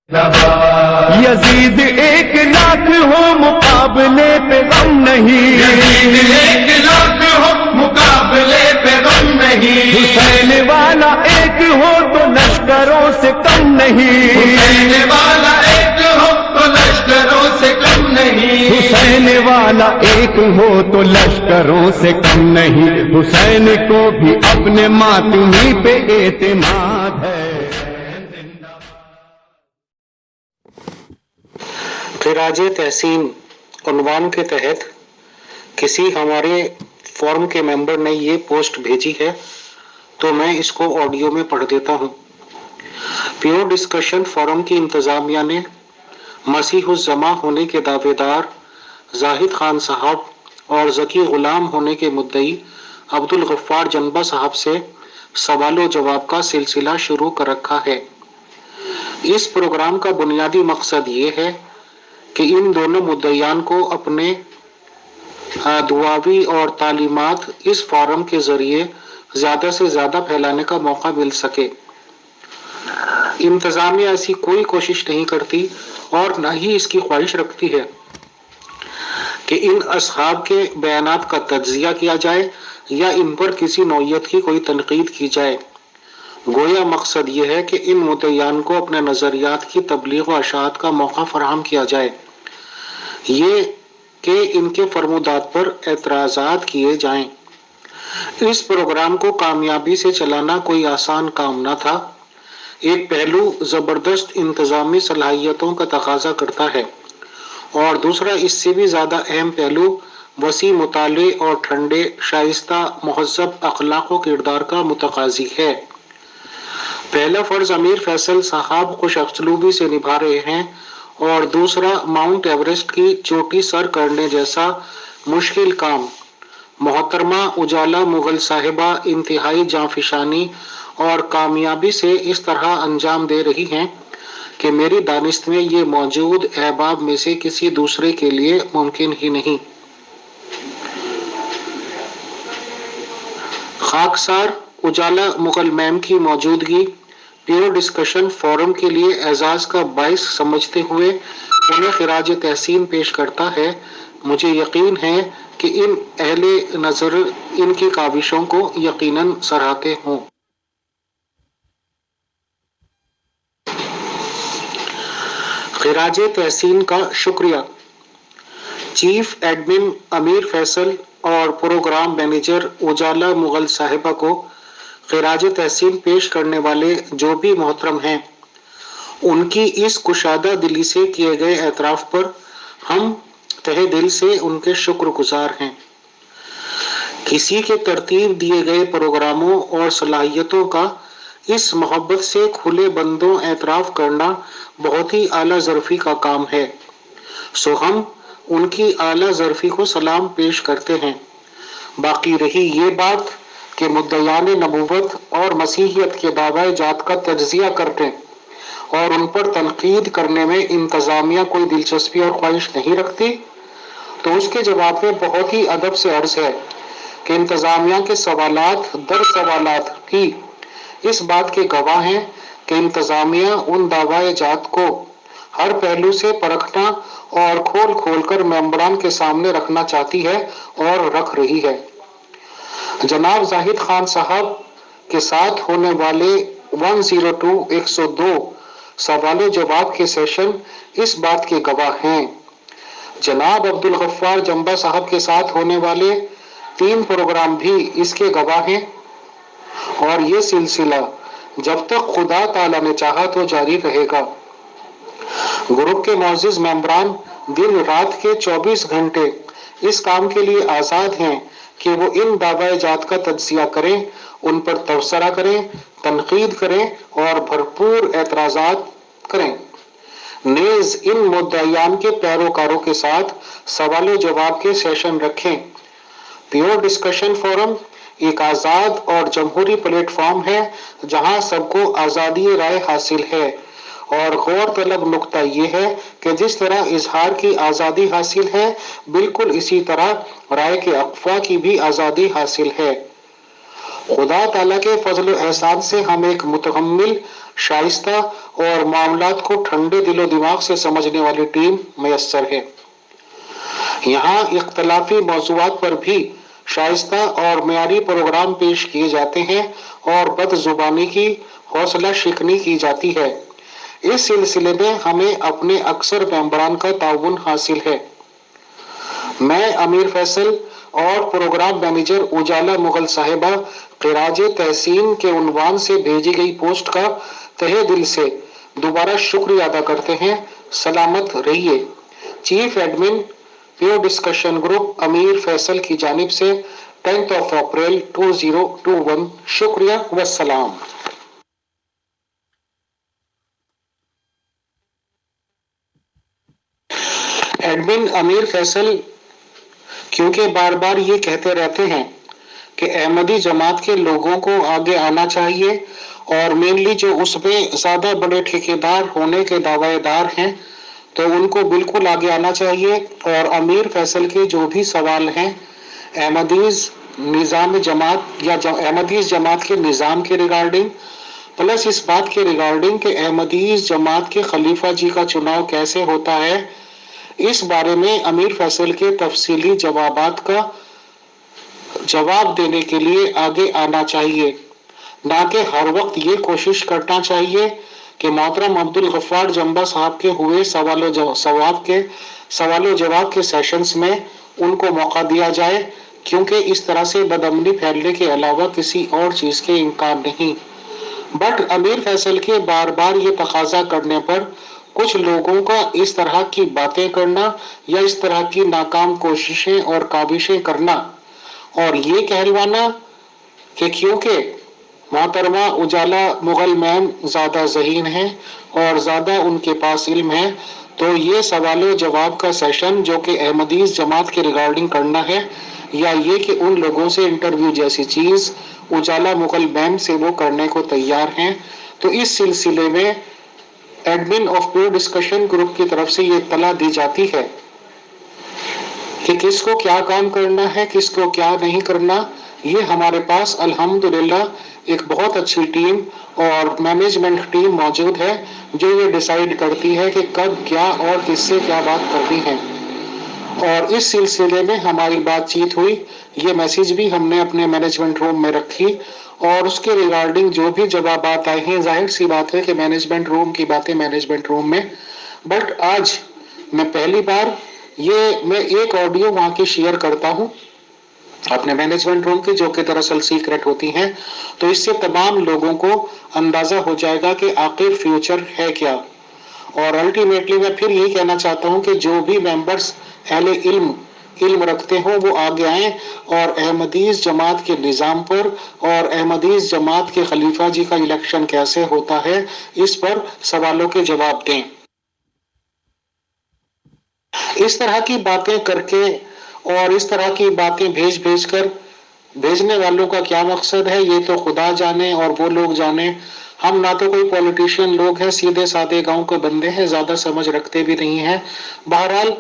یزید 1,00,000 ہو مقابلے پہ غم نہیں، یزید 1,00,000 ہو مقابلے پہ غم نہیں، حسین والا ایک ہو تو لشکروں سے کم نہیں، حسین والا ایک ہو تو لشکروں سے کم نہیں، حسین والا ایک ہو تو لشکروں سے کم نہیں، حسین کو بھی اپنے ماتمی پہ اعتماد ہے۔ خراج تحسین عنوان کے تحت کسی ہمارے فورم کے ممبر نے یہ پوسٹ بھیجی ہے تو میں اس کو آڈیو میں پڑھ دیتا ہوں۔ پیور ڈسکشن فورم کی انتظامیہ نے مسیح الزماں ہونے کے دعوے دار زاہد خان صاحب اور ذکی غلام ہونے کے مدعی عبدالغفار جنبہ صاحب سے سوال و جواب کا سلسلہ شروع کر رکھا ہے۔ اس پروگرام کا بنیادی مقصد یہ ہے کہ ان دونوں مدعیان کو اپنے دعاوی اور تعلیمات اس فورم کے ذریعے زیادہ سے زیادہ پھیلانے کا موقع مل سکے۔ انتظامیہ ایسی کوئی کوشش نہیں کرتی اور نہ ہی اس کی خواہش رکھتی ہے کہ ان اصحاب کے بیانات کا تجزیہ کیا جائے یا ان پر کسی نوعیت کی کوئی تنقید کی جائے۔ گویا مقصد یہ ہے کہ ان مدعیان کو اپنے نظریات کی تبلیغ و اشاعت کا موقع فراہم کیا جائے، یہ کہ ان کے فرمودات پر اعتراضات کیے جائیں۔ اس پروگرام کو کامیابی سے چلانا کوئی آسان کام نہ تھا۔ ایک پہلو زبردست انتظامی صلاحیتوں کا تقاضا کرتا ہے اور دوسرا اس سے بھی زیادہ اہم پہلو وسیع مطالعے اور ٹھنڈے شائستہ مہذب اخلاق و کردار کا متقاضی ہے۔ پہلا فرض امیر فیصل صاحب خوش اسلوبی سے نبھا رہے ہیں اور دوسرا ماؤنٹ ایوریسٹ کی چوٹی سر کرنے جیسا مشکل کام۔ محترمہ اجالا مغل صاحبہ انتہائی جانفشانی اور کامیابی سے اس طرح انجام دے رہی ہیں کہ میری دانست میں یہ موجود احباب میں سے کسی دوسرے کے لیے ممکن ہی نہیں۔ خاکسار اجالا مغل میم کی موجودگی پیور ڈسکشن فورم کے لیے اعزاز کا باعث سمجھتے ہوئے انہیں خراج تحسین پیش کرتا ہے۔ مجھے یقین ہے کہ ان اہل نظر ان کی کاوشوں کو یقیناً سراہتے ہوں۔ خراج تحسین کا شکریہ۔ چیف ایڈمن امیر فیصل اور پروگرام مینیجر اجالا مغل صاحبہ کو خراج تحسین پیش کرنے والے جو بھی محترم ہیں، ان کی اس کشادہ دلی سے کیے گئے اعتراف پر ہم تہہ دل سے ان کے شکر گزار ہیں۔ کسی کے ترتیب دیے گئے پروگراموں اور صلاحیتوں کا اس محبت سے کھلے بندوں اعتراف کرنا بہت ہی اعلیٰ ظرفی کا کام ہے، سو ہم ان کی اعلیٰ ظرفی کو سلام پیش کرتے ہیں۔ باقی رہی یہ بات کہ مدعیان نبوت اور مسیحیت کے دعوی جات کا تجزیہ کرنے اور ان پر تنقید کرنے میں انتظامیہ کوئی دلچسپی اور خواہش نہیں رکھتی، تو اس کے جواب میں بہت ہی ادب سے عرض ہے کہ انتظامیہ کے سوالات در سوالات کی اس بات کے گواہ ہیں کہ انتظامیہ ان دعوی جات کو ہر پہلو سے پرکھنا اور کھول کھول کر ممبران کے سامنے رکھنا چاہتی ہے اور رکھ رہی ہے۔ جناب زاہد خان صاحب کے ساتھ ہونے والے 102 سوال و جواب کے سیشن اس بات کے گواہ ہیں۔ جناب عبدالغفار جنبہ صاحب کے ساتھ ہونے والے 3 پروگرام بھی اس کے گواہ ہیں، اور یہ سلسلہ جب تک خدا تعالیٰ نے چاہا تو جاری رہے گا۔ گروپ کے معزز ممبران دن رات کے 24 گھنٹے اس کام کے لیے آزاد ہیں کہ وہ ان دعوی جات کا تجزیہ کریں، ان پر تبصرہ کریں، تنقید کریں اور بھرپور اعتراضات کریں۔ نیز ان مدعیان کے پیروکاروں کے ساتھ سوال و جواب کے سیشن رکھیں۔ پیور ڈسکشن فورم ایک آزاد اور جمہوری پلیٹ فارم ہے جہاں سب کو آزادی رائے حاصل ہے، اور غور طلب نقطہ یہ ہے کہ جس طرح اظہار کی آزادی حاصل ہے، بالکل اسی طرح رائے کے اقفا کی بھی آزادی حاصل ہے۔ خدا تعالیٰ کے فضل و احسان سے ہم ایک متحمل، شائستہ اور معاملات کو ٹھنڈے دل و دماغ سے سمجھنے والی ٹیم میسر ہے۔ یہاں اختلافی موضوعات پر بھی شائستہ اور معیاری پروگرام پیش کیے جاتے ہیں اور بد زبانی کی حوصلہ شکنی کی جاتی ہے۔ اس سلسلے میں ہمیں اپنے اکثر ممبران کا تعاون حاصل ہے۔ میں امیر فیصل اور پروگرام مینیجر اجالا مغل صاحبہ خراج تحسین کے عنوان سے بھیجی گئی پوسٹ کا تہہ دل سے دوبارہ شکریہ ادا کرتے ہیں۔ سلامت رہیے۔ چیف ایڈمن پیو ڈسکشن گروپ امیر فیصل کی جانب سے 10 اپریل 2021۔ شکریہ والسلام۔ ایڈمن امیر فیصل کیونکہ بار بار یہ کہتے رہتے ہیں کہ احمدی جماعت کے لوگوں کو آگے آنا چاہیے، اور مینلی جو اس میں زیادہ بڑے ٹھیکیدار ہونے کے دعوے دار ہیں تو ان کو بالکل آگے آنا چاہیے، اور امیر فیصل کے جو بھی سوال ہیں احمدیز نظام جماعت یا احمدیز جماعت کے نظام کے ریگارڈنگ، پلس اس بات کے ریگارڈنگ کہ احمدیز جماعت کے خلیفہ جی کا چناؤ کیسے ہوتا ہے، اس بارے میں امیر فیصل کے تفصیلی جوابات کا جواب دینے کے لیے آگے آنا چاہیے، نہ کہ ہر وقت یہ کوشش کرنا چاہیے کہ محترم عبدالغفار جمبا صاحب کے ہوئے سوال و جواب کے سیشنز میں ان کو موقع دیا جائے، کیونکہ اس طرح سے بدامنی پھیلنے کے علاوہ کسی اور چیز کے امکان نہیں۔ بٹ امیر فیصل کے بار بار یہ تقاضا کرنے پر کچھ لوگوں کا اس طرح کی باتیں کرنا یا اس طرح کی ناکام کوششیں اور کاوشیں کرنا اور یہ کہلوانا کہ کیونکہ محترمہ اجالا مغل میم زیادہ ذہین ہیں اور زیادہ ان کے پاس علم ہے، تو یہ سوال و جواب کا سیشن جو کہ احمدیز جماعت کے ریگارڈنگ کرنا ہے، یا یہ کہ ان لوگوں سے انٹرویو جیسی چیز اجالا مغل میم سے وہ کرنے کو تیار ہیں، تو اس سلسلے میں ایڈمن آف پیو ڈسکشن گروپ کی طرف سے یہ اطلاع دی جاتی ہے کہ کس کو کیا کام کرنا ہے، کس کو کیا نہیں کرنا۔ یہ ہمارے پاس الحمدللہ ایک بہت اچھی ٹیم اور مینجمنٹ ٹیم موجود ہے جو یہ ڈیسائیڈ کرتی ہے کہ کب کیا اور کس سے کیا بات کرنی ہے، اور اس سلسلے میں ہماری بات چیت ہوئی۔ یہ میسیج بھی ہم نے اپنے مینجمنٹ روم میں رکھی اور اس کے ریگارڈنگ جو بھی جوابات آئے ہیں، ظاہر سی بات ہے کہ مینجمنٹ روم کی باتیں مینجمنٹ روم میں، بٹ آج میں پہلی بار میں ایک آڈیو وہاں کی شیئر کرتا ہوں اپنے مینجمنٹ روم کی، جو کہ دراصل سیکرٹ ہوتی ہیں، تو اس سے تمام لوگوں کو اندازہ ہو جائے گا کہ آخر فیوچر ہے کیا۔ اور الٹیمیٹلی میں پھر یہی کہنا چاہتا ہوں کہ جو بھی ممبرز اہل علم رکھتے ہوں وہ آگے آئیں اور احمدیز جماعت کے نظام پر اور احمدیز جماعت کے خلیفہ جی کا الیکشن کیسے ہوتا ہے اس پر سوالوں کے جواب دیں۔ اس طرح کی باتیں کر کے اور اس طرح کی باتیں بھیج کر بھیجنے والوں کا کیا مقصد ہے یہ تو خدا جانے اور وہ لوگ جانے۔ ہم نہ تو کوئی پولیٹیشین لوگ ہیں، سیدھے سادے گاؤں کے بندے ہیں، زیادہ سمجھ رکھتے بھی نہیں ہیں۔ بہرحال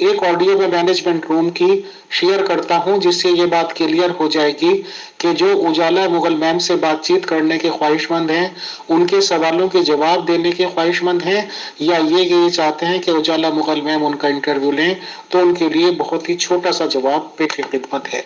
ایک آڈیو میں مینجمنٹ روم کی شیئر کرتا ہوں جس سے یہ بات کلیئر ہو جائے گی کہ جو اجالا مغل میم سے بات چیت کرنے کے خواہش مند ہیں، ان کے سوالوں کے جواب دینے کے خواہش مند ہیں، یا یہ چاہتے ہیں کہ اجالا مغل میم ان کا انٹرویو لیں، تو ان کے لیے بہت ہی چھوٹا سا جواب پیش خدمت ہے۔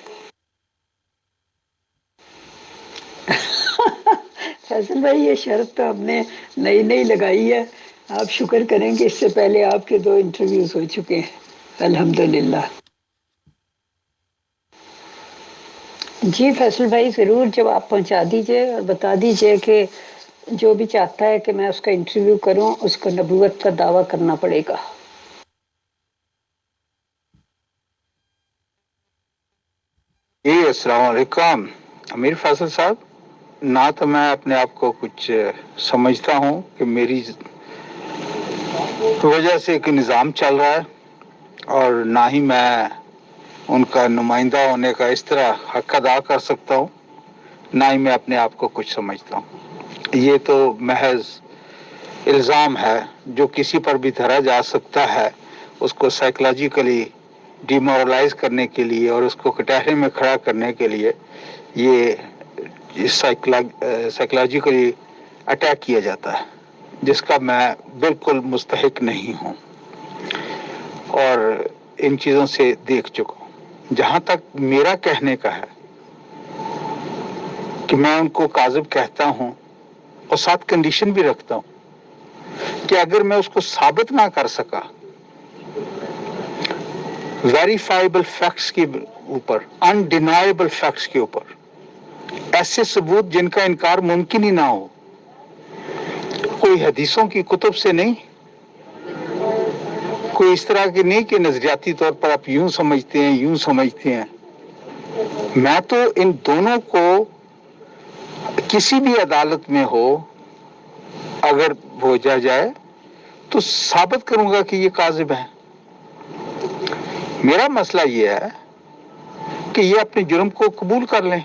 فیصل بھائی، یہ شرط تو ہم نے نئی لگائی ہے، آپ شکر کریں کہ اس سے پہلے آپ کے 2 انٹرویوز ہو چکے ہیں الحمدللہ۔ جی فیصل بھائی، ضرور جواب پہنچا دیجئے اور بتا دیجئے کہ جو بھی چاہتا ہے کہ میں اس کا انٹرویو کروں اس کو نبوت کا دعویٰ کرنا پڑے گا۔ جی السلام علیکم امیر فیصل صاحب۔ نہ تو میں اپنے آپ کو کچھ سمجھتا ہوں کہ میری وجہ سے ایک نظام چل رہا ہے، اور نہ ہی میں ان کا نمائندہ ہونے کا اس طرح حق ادا کر سکتا ہوں، نہ ہی میں اپنے آپ کو کچھ سمجھتا ہوں۔ یہ تو محض الزام ہے جو کسی پر بھی دھرا جا سکتا ہے، اس کو سائیکولوجیکلی ڈیمورلائز کرنے کے لیے اور اس کو کٹہرے میں کھڑا کرنے کے لیے یہ سائیکولوجیکلی اٹیک کیا جاتا ہے، جس کا میں بالکل مستحق نہیں ہوں اور ان چیزوں سے دیکھ چکا ہوں۔ جہاں تک میرا کہنے کا ہے کہ میں ان کو کاذب کہتا ہوں اور ساتھ کنڈیشن بھی رکھتا ہوں کہ اگر میں اس کو ثابت نہ کر سکا ویریفائبل فیکٹس کے اوپر، انڈینائبل فیکٹس کے اوپر، ایسے ثبوت جن کا انکار ممکن ہی نہ ہو، کوئی حدیثوں کی کتب سے نہیں، کوئی اس طرح کی نہیں کہ نظریاتی طور پر آپ یوں سمجھتے ہیں یوں سمجھتے ہیں، میں تو ان دونوں کو کسی بھی عدالت میں ہو اگر بھیجا جائے تو ثابت کروں گا کہ یہ کاذب ہے۔ میرا مسئلہ یہ ہے کہ یہ اپنے جرم کو قبول کر لیں،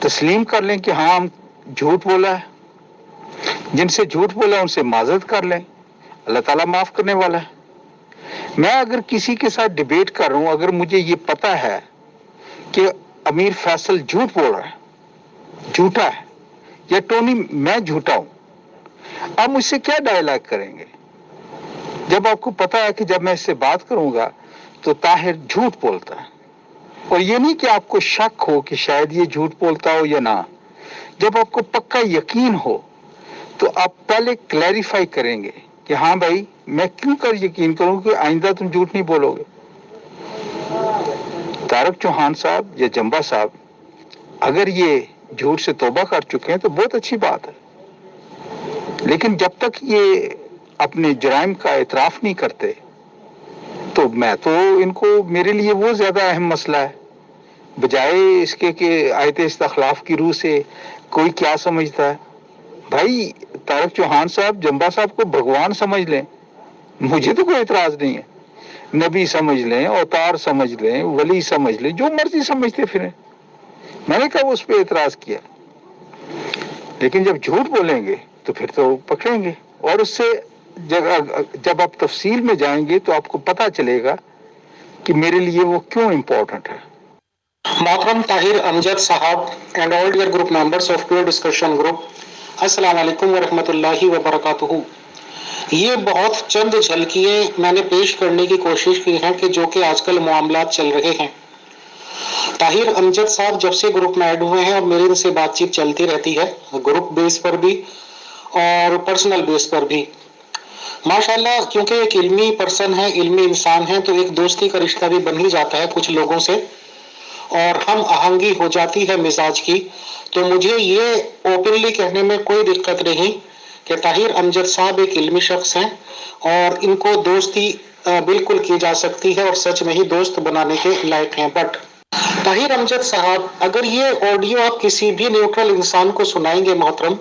تسلیم کر لیں کہ ہاں ہم جھوٹ بولا ہے، جن سے جھوٹ بولا ان سے معذرت کر لیں، اللہ تعالیٰ معاف کرنے والا ہے۔ میں اگر کسی کے ساتھ ڈیبیٹ کر رہا ہوں، اگر مجھے یہ پتا ہے کہ امیر فیصل جھوٹ بول رہا ہے، جھوٹا ہے، یا ٹونی میں جھوٹا ہوں، آپ مجھ سے کیا ڈائلاگ کریں گے؟ جب آپ کو پتا ہے کہ جب میں اس سے بات کروں گا تو طاہر جھوٹ بولتا ہے، اور یہ نہیں کہ آپ کو شک ہو کہ شاید یہ جھوٹ بولتا ہو یا نہ، جب آپ کو پکا یقین ہو تو آپ پہلے کلیریفائی کریں گے کہ ہاں بھائی میں کیوں کر یقین کروں کہ آئندہ تم جھوٹ نہیں بولو گے۔ طارق چوہان صاحب یا جمبا صاحب اگر یہ جھوٹ سے توبہ کر چکے ہیں تو بہت اچھی بات ہے، لیکن جب تک یہ اپنے جرائم کا اعتراف نہیں کرتے تو میں تو ان کو، میرے لیے وہ زیادہ اہم مسئلہ ہے بجائے اس کے کہ آیت استخلاف کی روح سے کوئی کیا سمجھتا ہے۔ بھائی طارق چوہان صاحب جمبا صاحب کو بھگوان سمجھ لیں، مجھے تو کوئی اعتراض نہیں ہے، نبی سمجھ لیں، اوتار سمجھ لیں، ولی سمجھ لیں، جو مرضی سمجھتے پھریں، میں نے کہا اس پہ اعتراض کیا، لیکن جب جھوٹ بولیں گے تو پھر تو پکڑیں گے، اور اس سے جب آپ تفصیل میں جائیں گے تو آپ کو پتا چلے گا کہ میرے لیے وہ کیوں امپورٹنٹ ہے۔ محترم طاہر امجد صاحب and all dear group members of pure discussion group, السلام علیکم ورحمۃ اللہ وبرکاتہ۔ یہ بہت چند جھلکیاں میں نے پیش کرنے کی کوشش کی ہیں کہ جو کہ آج کل معاملات چل رہے ہیں۔ طاہر امجد صاحب جب سے گروپ میں ایڈ ہوئے ہیں اور میرے ان سے بات چیت چلتی رہتی ہے، گروپ بیس پر بھی اور پرسنل بیس پر بھی، ماشاءاللہ، کیونکہ ایک علمی پرسن ہے، علمی انسان ہے، تو ایک دوستی کا رشتہ بھی بن ہی جاتا ہے کچھ لوگوں سے، اور ہم آہنگی ہو جاتی ہے مزاج کی۔ تو مجھے یہ اوپنلی کہنے میں کوئی دقت نہیں کہ طاہر امجد صاحب ایک علمی شخص ہیں اور ان کو دوستی بالکل کی جا سکتی ہے اور سچ میں ہی دوست بنانے کے لائق ہیں۔ بٹ طاہر امجد صاحب، اگر یہ آڈیو آپ کسی بھی نیوٹرل انسان کو سنائیں گے محترم،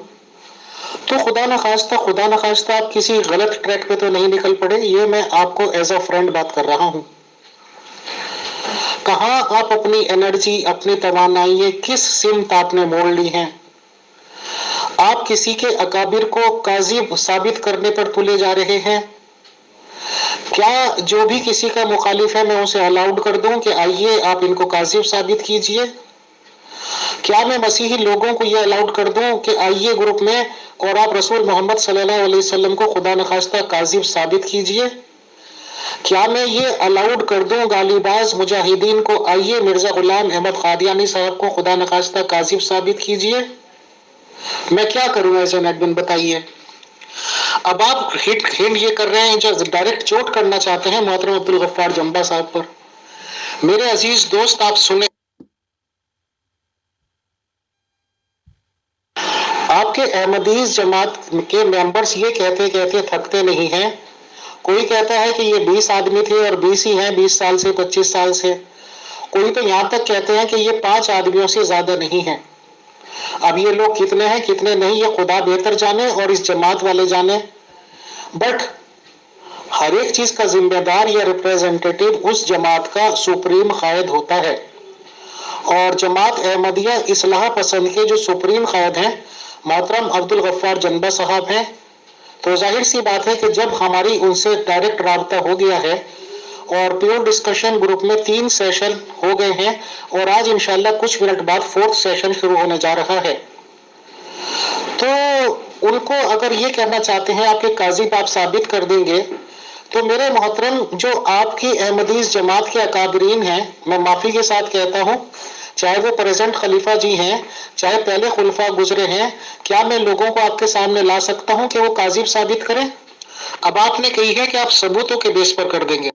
تو خدا نخواستہ آپ کسی غلط ٹریک پہ تو نہیں نکل پڑے، یہ میں آپ کو ایز اے فرینڈ بات کر رہا ہوں۔ کہاں آپ اپنی انرجی، اپنی توانائی کس سمت آپ نے موڑ لی ہیں؟ آپ کسی کے اکابر کو کاذب ثابت کرنے پر تلے جا رہے ہیں۔ کیا جو بھی کسی کا مخالف ہے میں اسے الاؤڈ کر دوں کہ آئیے آپ ان کو کاذب ثابت کیجئے؟ کیا میں مسیحی لوگوں کو یہ الاؤڈ کر دوں کہ آئیے گروپ میں اور آپ رسول محمد صلی اللہ علیہ وسلم کو خدا نخواستہ کاذب ثابت کیجئے؟ کیا میں یہ الاؤڈ کر دوں گالی باز مجاہدین کو، آئیے مرزا غلام احمد قادیانی صاحب کو خدا نخواستہ کاذب ثابت کیجئے؟ میں کیا کروں ایز این ایڈمن، بتائیے۔ اب آپ ہٹ یہ کر رہے ہیں، جو ڈائریکٹ چوٹ کرنا چاہتے ہیں محترم عبدالغفار جمبا صاحب پر۔ میرے عزیز دوست آپ سنیں، آپ کے احمدیز جماعت کے ممبرز یہ کہتے تھکتے نہیں ہیں۔ کوئی کہتا ہے کہ یہ 20 آدمی تھے اور 20 ہی ہیں 20 سال سے 25 سال سے، کوئی تو یہاں تک کہتے ہیں کہ یہ 5 آدمیوں سے زیادہ نہیں ہیں۔ اب یہ لوگ کتنے ہیں کتنے نہیں یہ خدا بہتر جانے اور اس جماعت والے جانے، بٹ ہر ایک چیز کا ذمہ دار یا ریپریزنٹیٹیو اس جماعت کا سپریم قائد ہوتا ہے، اور جماعت احمدیہ اصلاح پسند کے جو سپریم قائد ہیں محترم عبدالغفار جنبہ صاحب ہیں۔ تو ظاہر سی بات ہے کہ جب ہماری ان سے ڈائریکٹ رابطہ ہو گیا ہے اور پیور ڈسکشن گروپ میں 3 سیشن ہو گئے ہیں اور آج انشاءاللہ کچھ منٹ بعد 4تھ سیشن شروع ہونے جا رہا ہے. تو ان کو اگر یہ کہنا چاہتے ہیں آپ کے کاذب آپ ثابت کر دیں گے تو میرے محترم جو آپ کی احمدیز جماعت کے اکابرین ہیں، میں معافی کے ساتھ کہتا ہوں، چاہے وہ پریزنٹ خلیفہ جی ہیں چاہے پہلے خلفاء گزرے ہیں، کیا میں لوگوں کو آپ کے سامنے لا سکتا ہوں کہ وہ کاذب ثابت کریں؟ اب آپ نے کہی ہے کہ آپ ثبوتوں کے بیس پر کر دیں گے.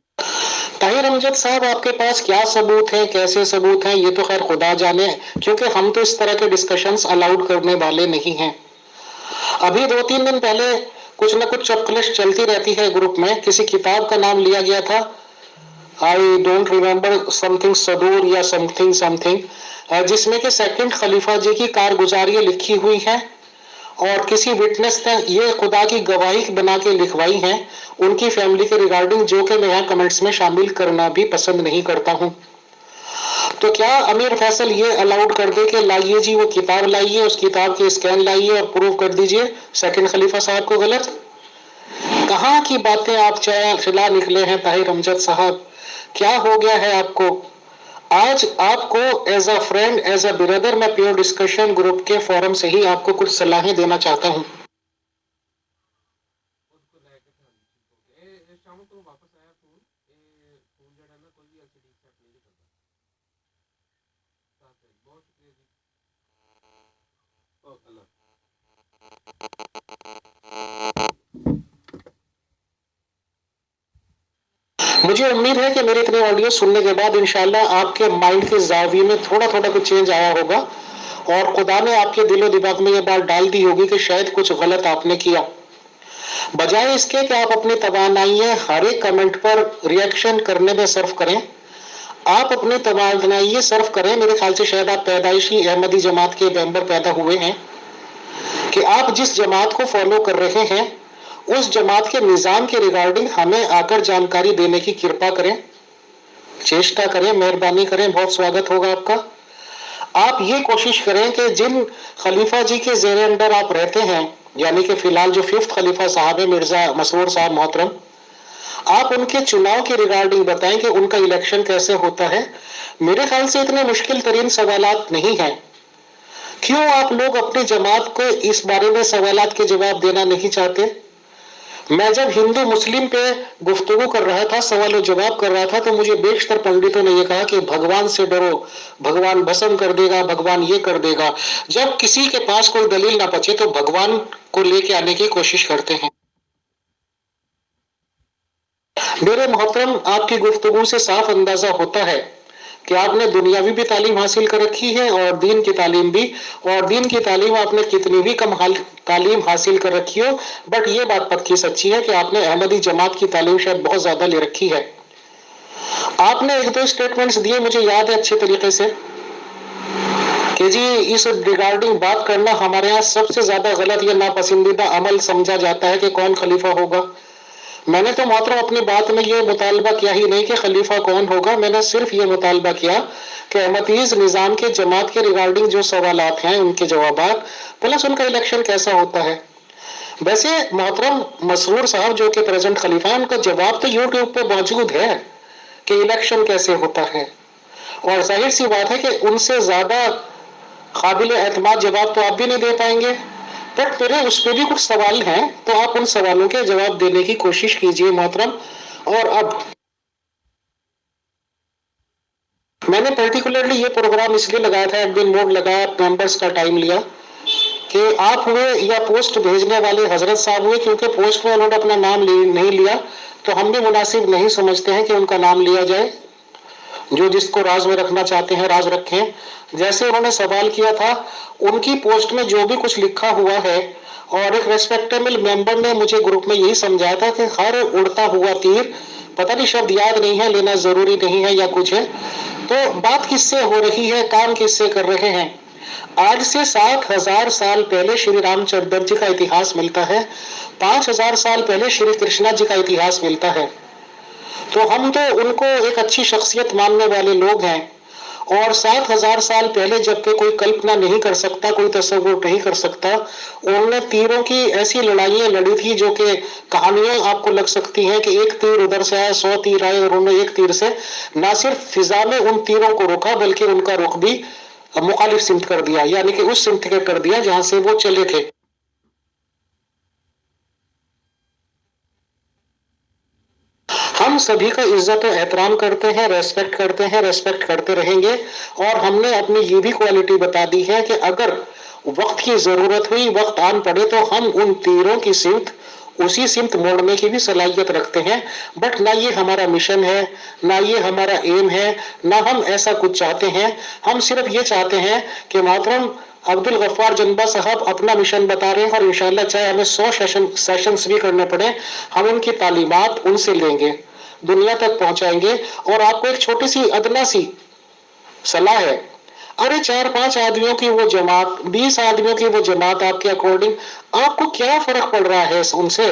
طاہر امجد صاحب آپ کے پاس کیا ثبوت ہے، کیسے ثبوت ہیں، یہ تو خیر خدا جانے، کیونکہ ہم تو اس طرح کے ڈسکشنز الاؤڈ کرنے والے نہیں ہیں. ابھی 2-3 دن پہلے کچھ نہ کچھ چپکلش چلتی رہتی ہے گروپ میں، کسی کتاب کا نام لیا گیا تھا، I don't remember some thing صدور یا سم تھنگ، جس میں کہ سیکنڈ خلیفہ جی کی کارگزاریاں لکھی ہوئی ہیں اور کسی وٹنس نے یہ خدا کی گواہی بنا کے لکھوائی ہیں ان کی فیملی کے ریگارڈنگ، جو کہ میں یہاں کمنٹس میں شامل کرنا بھی پسند نہیں کرتا ہوں. تو کیا امیر فیصل یہ الاؤڈ کر دے کہ لائیے جی وہ کتاب لائیے، اس کتاب کے اسکین لائیے اور پروف کر دیجئے سیکنڈ خلیفہ صاحب کو غلط؟ کہاں کی باتیں آپ چلا نکلے ہیں طاہر امجد صاحب؟ کیا ہو گیا ہے آپ کو؟ آج آپ کو as a friend, as a brother, میں پیور ڈسکشن گروپ کے فورم سے ہی آپ کو کچھ صلاحیں دینا چاہتا ہوں. مجھے امید ہے کہ میرے اتنے آڈیو سننے کے بعد انشاءاللہ آپ کے مائنڈ کے زاویے میں تھوڑا کچھ چینج آیا ہوگا اور خدا نے آپ کے دل و دماغ میں یہ بات ڈال دی ہوگی کہ شاید کچھ غلط آپ نے کیا. بجائے اس کے کہ آپ اپنی توانائیاں ہر ایک کمنٹ پر ریئیکشن کرنے میں صرف کریں، آپ اپنی توانائیاں صرف کریں. میرے خیال سے شاید آپ پیدائشی احمدی جماعت کے ممبر پیدا ہوئے ہیں کہ آپ جس جماعت کو فالو کر رہے ہیں اس جماعت کے نظام کے ریگارڈنگ ہمیں آ کر جانکاری دینے کی کرپا کریں، چیشٹا کریں، مہربانی کریں، بہت سواگت ہوگا آپ کا. آپ یہ کوشش کریں کہ جن خلیفہ جی کے زیر انڈر آپ رہتے ہیں، یعنی کہ فی الحال جو 5th خلیفہ صاحب ہے مرزا مسرور صاحب محترم، آپ ان کے چناؤ کی ریگارڈنگ بتائیں کہ ان کا الیکشن کیسے ہوتا ہے. میرے خیال سے اتنے مشکل ترین سوالات نہیں ہیں. کیوں آپ لوگ اپنی جماعت کو اس بارے میں سوالات کے جواب دینا نہیں چاہتے؟ میں جب ہندو مسلم پہ گفتگو کر رہا تھا، سوال و جواب کر رہا تھا، تو مجھے بیشتر پنڈتوں نے یہ کہا کہ بھگوان سے ڈرو، بھگوان بھسم کر دے گا، بھگوان یہ کر دے گا. جب کسی کے پاس کوئی دلیل نہ بچے تو بھگوان کو لے کے آنے کی کوشش کرتے ہیں. میرے محترم، آپ کی گفتگو سے صاف اندازہ ہوتا ہے کہ آپ نے دنیاوی بھی تعلیم حاصل کر رکھی ہے اور دین کی تعلیم بھی، اور دین کی تعلیم آپ نے کتنی بھی کم تعلیم حاصل کر رکھی ہو، بٹ یہ بات پکی سچی ہے کہ آپ نے احمدی جماعت کی تعلیم شاید بہت زیادہ لے رکھی ہے. آپ نے 1-2 اسٹیٹمنٹس دیے مجھے یاد ہے اچھے طریقے سے کہ جی اس ریگارڈنگ بات کرنا ہمارے یہاں سب سے زیادہ غلط یا ناپسندیدہ عمل سمجھا جاتا ہے کہ کون خلیفہ ہوگا. میں نے تو محترم اپنی بات میں یہ مطالبہ کیا ہی نہیں کہ خلیفہ کون ہوگا، میں نے صرف یہ مطالبہ کیا کہ احمدیز نظام کے جماعت کے ریگارڈنگ جو سوالات ہیں ان کے جوابات پلس ان کا الیکشن کیسا ہوتا ہے. ویسے محترم مسرور صاحب جو کہ پریزنٹ خلیفہ ہیں، ان کا جواب تو یوٹیوب پہ موجود ہے کہ الیکشن کیسے ہوتا ہے، اور ظاہر سی بات ہے کہ ان سے زیادہ قابل اعتماد جواب تو آپ بھی نہیں دے پائیں گے. بٹ میرے اس پہ بھی کچھ سوال ہیں تو آپ ان سوالوں کے جواب دینے کی کوشش کیجئے محترم. اور اب میں نے پرٹیکولرلی یہ پروگرام اس لیے لگایا تھا، ایڈمن موڈ لگایا، ممبرز کا ٹائم لیا کہ آپ ہوئے یا پوسٹ بھیجنے والے حضرت صاحب ہوئے، کیونکہ پوسٹ میں انہوں نے اپنا نام نہیں لیا تو ہم بھی مناسب نہیں سمجھتے ہیں کہ ان کا نام لیا جائے. جو جس کو راز میں رکھنا چاہتے ہیں راز رکھیں. جیسے انہوں نے سوال کیا تھا، ان کی پوسٹ میں جو بھی کچھ لکھا ہوا ہے، اور ایک ریسپیکٹیبل ممبر نے مجھے گروپ میں یہی سمجھایا تھا کہ ہر اڑتا ہوا تیر، پتہ نہیں شبد یاد نہیں ہے، لینا ضروری نہیں ہے یا کچھ ہے. تو بات کس سے ہو رہی ہے، کام کس سے کر رہے ہیں؟ آج سے 7,000 سال پہلے شری رام چندر جی کا اتہاس ملتا ہے، 5,000 سال پہلے شری کرشنا جی کا اتہاس ملتا ہے. تو ہم تو ان کو ایک اچھی شخصیت ماننے والے لوگ ہیں، اور 7,000 سال پہلے جب کہ کوئی کلپنا نہیں کر سکتا، کوئی تصور نہیں کر سکتا، انہوں نے تیروں کی ایسی لڑائیاں لڑی تھی جو کہ کہانیاں آپ کو لگ سکتی ہیں کہ ایک تیر ادھر سے آیا، 100 تیر آئے، اور انہوں نے ایک تیر سے نہ صرف فضا میں ان تیروں کو روکا بلکہ ان کا رخ بھی مخالف سمت کر دیا، یعنی کہ اس سمت کے کر دیا جہاں سے وہ چلے تھے۔ ہم سبھی کا عزت و احترام کرتے ہیں، ریسپیکٹ کرتے ہیں، ریسپیکٹ کرتے رہیں گے، اور ہم نے اپنی یہ بھی کوالٹی بتا دی ہے کہ اگر وقت کی ضرورت ہوئی، وقت آن پڑے تو ہم ان تیروں کی سمت اسی سمت موڑنے کی بھی صلاحیت رکھتے ہیں، بٹ نہ یہ ہمارا مشن ہے، نہ یہ ہمارا ایم ہے، نہ ہم ایسا کچھ چاہتے ہیں۔ ہم صرف یہ چاہتے ہیں کہ محترم عبد الغفار جنبا صاحب اپنا مشن بتا رہے ہیں، اور انشاءاللہ چاہے ہمیں 100 سیشنز بھی کرنے پڑے، ہم ان کی تعلیمات ان سے لیں گے، دنیا تک پہنچائیں گے۔ اور آپ کو ایک چھوٹی سی ادنا سی صلاح ہے، ارے 4-5 آدمیوں کی وہ جماعت، 20 آدمیوں کی وہ جماعت آپ کے اکارڈنگ آپ کو کیا فرق پڑ رہا ہے ان سے؟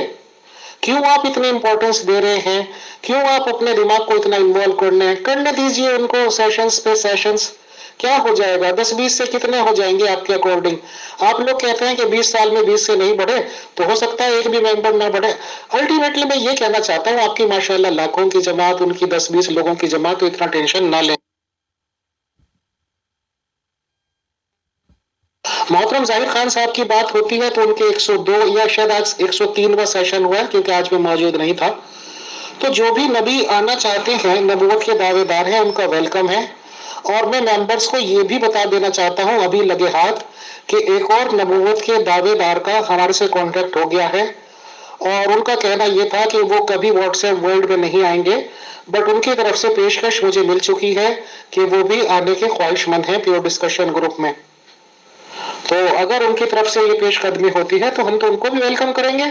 کیوں آپ اتنی امپورٹنس دے رہے ہیں؟ کیوں آپ اپنے دماغ کو اتنا انوالو کرنے دیجئے ان کو، سیشنز پہ سیشنز۔ کیا ہو جائے گا؟ 10-20 سے کتنے ہو جائیں گے آپ کے اکارڈنگ؟ آپ لوگ کہتے ہیں کہ 20 سال میں 20 سے نہیں بڑھے، تو ہو سکتا ہے ایک بھی ممبر نہ بڑھے۔ الٹیمیٹلی میں یہ کہنا چاہتا ہوں، آپ کی ماشاءاللہ لاکھوں کی جماعت، ان کی 10-20 لوگوں کی جماعت، تو اتنا ٹینشن نہ لیں۔ محترم ظاہر خان صاحب کی بات ہوتی ہے تو ان کے 102 یا شاید آج 103واں سیشن ہوا ہے، کیونکہ آج میں موجود نہیں تھا۔ تو جو بھی نبی آنا چاہتے ہیں، نبوت کے دعوے دار ہیں، ان کا ویلکم ہے۔ اور میں ممبرز کو یہ بھی بتا دینا چاہتا ہوں ابھی لگے ہاتھ کہ ایک اور نبوت کے دعوے دار کا ہمارے سے کانٹیکٹ ہو گیا ہے، اور ان کا کہنا یہ تھا کہ وہ کبھی واٹس ایپ ورلڈ میں نہیں آئیں گے، بٹ ان کی طرف سے پیشکش مجھے مل چکی ہے کہ وہ بھی آنے کے خواہش مند ہیں پیور ڈسکشن گروپ میں۔ تو اگر ان کی طرف سے یہ پیش قدمی ہوتی ہے تو ہم تو ان کو بھی ویلکم کریں گے،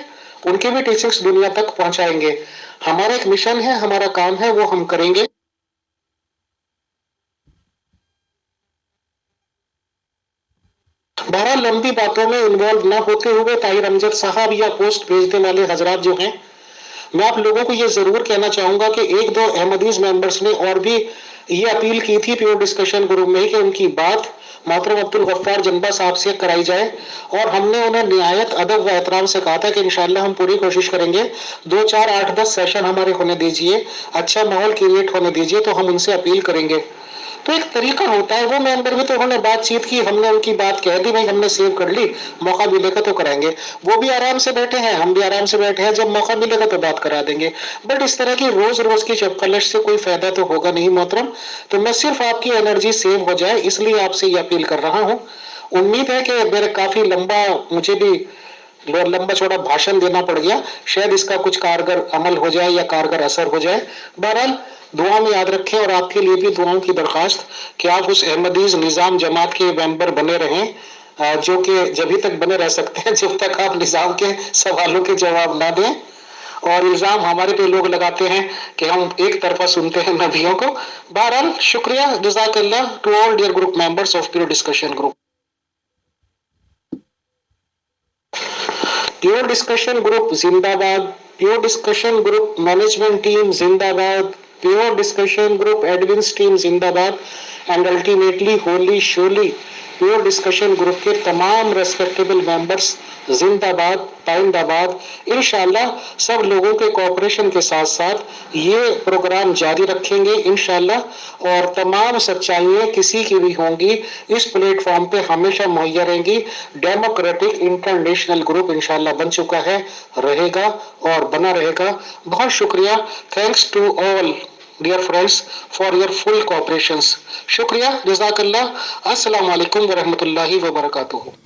ان کی بھی ٹیچنگز دنیا تک پہنچائیں گے۔ ہمارا ایک مشن ہے، ہمارا کام ہے، وہ ہم کریں گے۔ بہرحال لمبی باتوں میں انوالو نہ ہوتے ہوئے طاہر امجد صاحب یا پوسٹ بھیجنے والے حضرات جو ہیں، میں آپ لوگوں کو یہ ضرور کہنا چاہوں گا کہ 1-2 احمدیز ممبرز نے اور بھی یہ اپیل کی تھی پیور ڈسکشن گروپ میں کہ ان کی بات محترم عبد الغفار جنبا صاحب سے کرائی جائے، اور ہم نے انہیں نہایت ادب و احترام سے کہا تھا کہ انشاءاللہ ہم پوری کوشش کریں گے، 2, 4, 8, 10 سیشن ہمارے ہونے دیجئے، اچھا ماحول کریٹ ہونے دیجئے، تو ہم ان سے اپیل کریں گے۔ تو ایک طریقہ ہوتا ہے، وہ ممبر بھی تو انہوں نے بات چیت کی، ہم نے ان کی بات کہہ دی، بھائی ہم نے سیو کر لی، موقع ملے گا تو کریں گے۔ وہ بھی آرام سے بیٹھے ہیں، ہم بھی آرام سے بیٹھے ہیں، جب موقع ملے گا تو بات کرا دیں گے۔ بٹ اس طرح کی روز کی چپکلش سے کوئی فائدہ تو ہوگا نہیں محترم، تو میں صرف آپ کی انرجی سیو ہو جائے اس لیے آپ سے یہ اپیل کر رہا ہوں۔ امید ہے کہ میرے کافی مجھے بھی لمبا چوڑا بھاشن دینا پڑ گیا، شاید اس کا کچھ کارگر عمل ہو جائے یا کارگر اثر ہو جائے۔ بہرحال دعا میں یاد رکھیں، اور آپ کے لیے بھی دعاؤں کی درخواست کہ آپ اس احمدیز نظام جماعت کے ممبر بنے رہیں، جو کہ جبھی تک بنے رہ سکتے ہیں جب تک آپ نظام کے سوالوں کے جواب نہ دیں، اور الزام ہمارے پہ لوگ لگاتے ہیں کہ ہم ایک طرفہ سنتے ہیں نبیوں کو۔ بہرحال شکریہ، جزاک اللہ to all dear group members of pure discussion group. Pure discussion group زندہ باد، pure discussion group management team زندہ باد، pure discussion group admins team زندہ باد، اینڈ الٹیمیٹلی ہولی شولی پیور ڈسکشن گروپ کے تمام ریسپیکٹیبل ممبرس زندہ باد، پائند آباد۔ انشاءاللہ سب لوگوں کے کوآپریشن کے ساتھ ساتھ یہ پروگرام جاری رکھیں گے انشاءاللہ، اور تمام سچائیاں کسی کی بھی ہوں گی اس پلیٹ فارم پہ ہمیشہ مہیا رہیں گی۔ ڈیموکریٹک انٹرنیشنل گروپ انشاءاللہ بن چکا ہے، رہے گا اور بنا رہے گا۔ بہت شکریہ، thanks to all dear friends for your full cooperations. شکریہ، جزاک اللہ، السلام علیکم ورحمۃ اللہ وبرکاتہ۔